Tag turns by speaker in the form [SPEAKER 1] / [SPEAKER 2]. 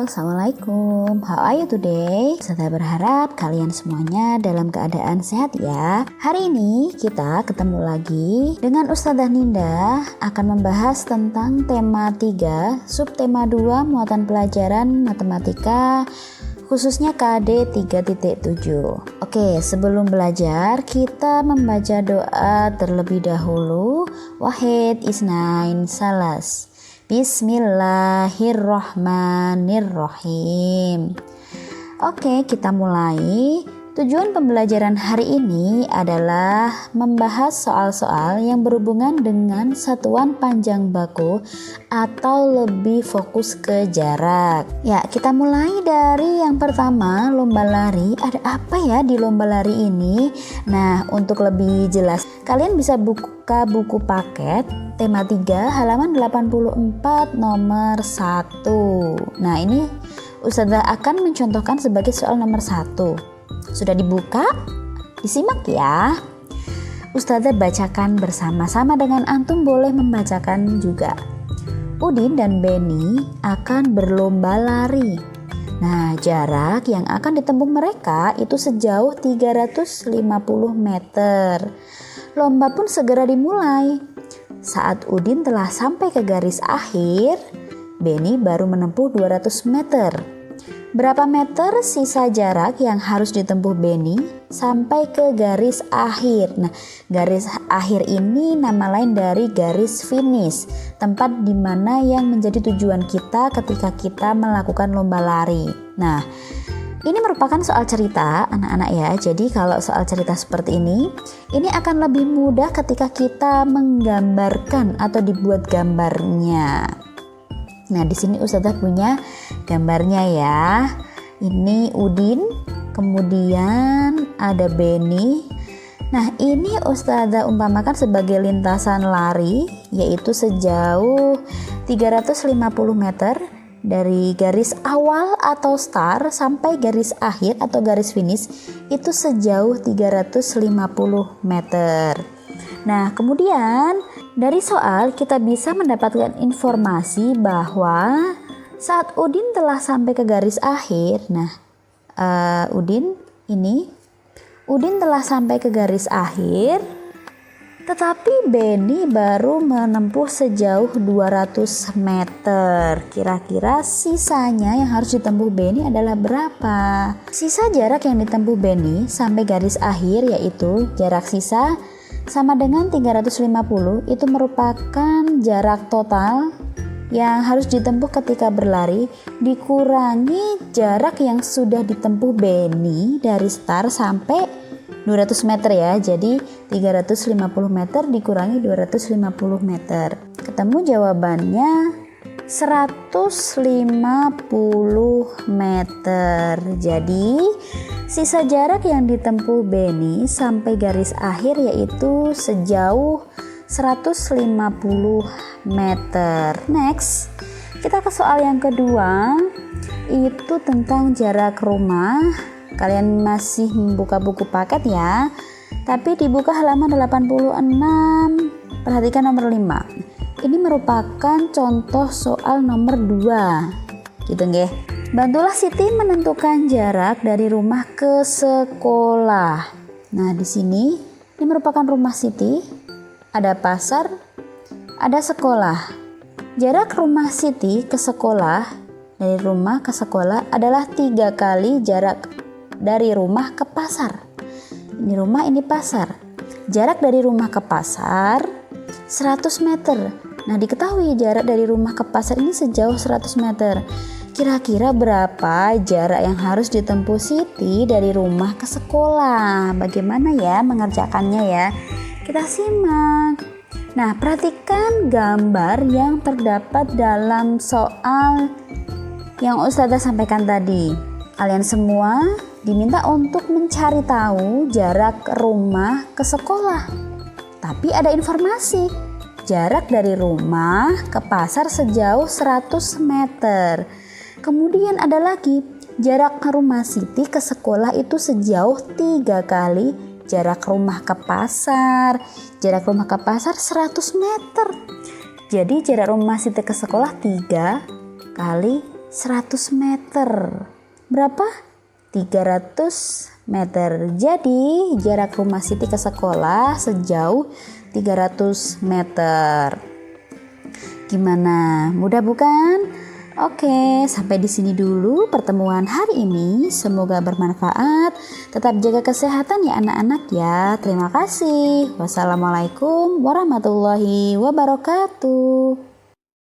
[SPEAKER 1] Assalamualaikum. How are you today? Saya berharap kalian semuanya dalam keadaan sehat ya. Hari ini kita ketemu lagi dengan Ustazah Ninda akan membahas tentang tema 3, subtema 2 muatan pelajaran matematika khususnya KD 3.7. Oke, sebelum belajar kita membaca doa terlebih dahulu. Wahid isnain salas. Bismillahirrahmanirrahim. Oke, kita mulai. Tujuan pembelajaran hari ini adalah membahas soal-soal yang berhubungan dengan satuan panjang baku atau lebih fokus ke jarak. Ya, kita mulai dari yang pertama, lomba lari. Ada apa ya di lomba lari ini? Nah, untuk lebih jelas, kalian bisa buka buku paket tema 3 halaman 84 nomor 1. Nah, ini Ustazah akan mencontohkan sebagai soal nomor 1. Sudah dibuka? Disimak ya. Ustazah bacakan bersama-sama dengan antum, boleh membacakan juga. Udin dan Beni akan berlomba lari. Nah, jarak yang akan ditempuh mereka itu sejauh 350 meter. Lomba pun segera dimulai. Saat Udin telah sampai ke garis akhir, Beni baru menempuh 200 meter. Berapa meter sisa jarak yang harus ditempuh Beni sampai ke garis akhir? Nah, garis akhir ini nama lain dari garis finish, tempat di mana yang menjadi tujuan kita ketika kita melakukan lomba lari. Nah, ini merupakan soal cerita anak-anak ya. Jadi kalau soal cerita seperti ini akan lebih mudah ketika kita menggambarkan atau dibuat gambarnya. Nah, di sini Ustazah punya gambarnya ya. Ini Udin, kemudian ada Beni. Nah, ini Ustazah umpamakan sebagai lintasan lari, yaitu sejauh 350 meter dari garis awal atau start sampai garis akhir atau garis finish itu sejauh 350 meter. Nah, kemudian dari soal kita bisa mendapatkan informasi bahwa saat Udin telah sampai ke garis akhir, Udin telah sampai ke garis akhir, tetapi Beni baru menempuh sejauh 200 meter. Kira-kira sisanya yang harus ditempuh Beni adalah berapa? Sisa jarak yang ditempuh Beni sampai garis akhir yaitu jarak sisa sama dengan 350, itu merupakan jarak total yang harus ditempuh ketika berlari dikurangi jarak yang sudah ditempuh Beni dari start sampai 200 meter ya. Jadi 350 meter dikurangi 250 meter. Ketemu jawabannya 150 meter. Jadi sisa jarak yang ditempuh Beni sampai garis akhir yaitu sejauh 150 meter. Next, kita ke soal yang kedua, itu tentang jarak rumah. Kalian masih membuka buku paket ya, tapi dibuka halaman 86. Perhatikan nomor 5. Ini merupakan contoh soal nomor 2. Gitu nggih. Bantulah Siti menentukan jarak dari rumah ke sekolah. Nah, di sini ini merupakan rumah Siti, ada pasar, ada sekolah. Jarak rumah Siti ke sekolah, dari rumah ke sekolah adalah 3 kali jarak dari rumah ke pasar. Ini rumah, ini pasar. Jarak dari rumah ke pasar 100 meter. Nah, diketahui jarak dari rumah ke pasar ini sejauh 100 meter. Kira-kira berapa jarak yang harus ditempuh Siti dari rumah ke sekolah? Bagaimana ya mengerjakannya ya? Kita simak. Nah, perhatikan gambar yang terdapat dalam soal yang Ustazah sampaikan tadi. Kalian semua diminta untuk mencari tahu jarak rumah ke sekolah. Tapi ada informasi, jarak dari rumah ke pasar sejauh 100 meter. Kemudian ada lagi, jarak rumah Siti ke sekolah itu sejauh 3 kali jarak rumah ke pasar. Jarak rumah ke pasar 100 meter. Jadi jarak rumah Siti ke sekolah 3 kali 100 meter. Berapa? 300 meter. Jadi jarak rumah Siti ke sekolah sejauh 300 meter. Gimana? Mudah bukan? Oke, sampai di sini dulu pertemuan hari ini. Semoga bermanfaat. Tetap jaga kesehatan ya anak-anak ya. Terima kasih. Wassalamualaikum warahmatullahi wabarakatuh.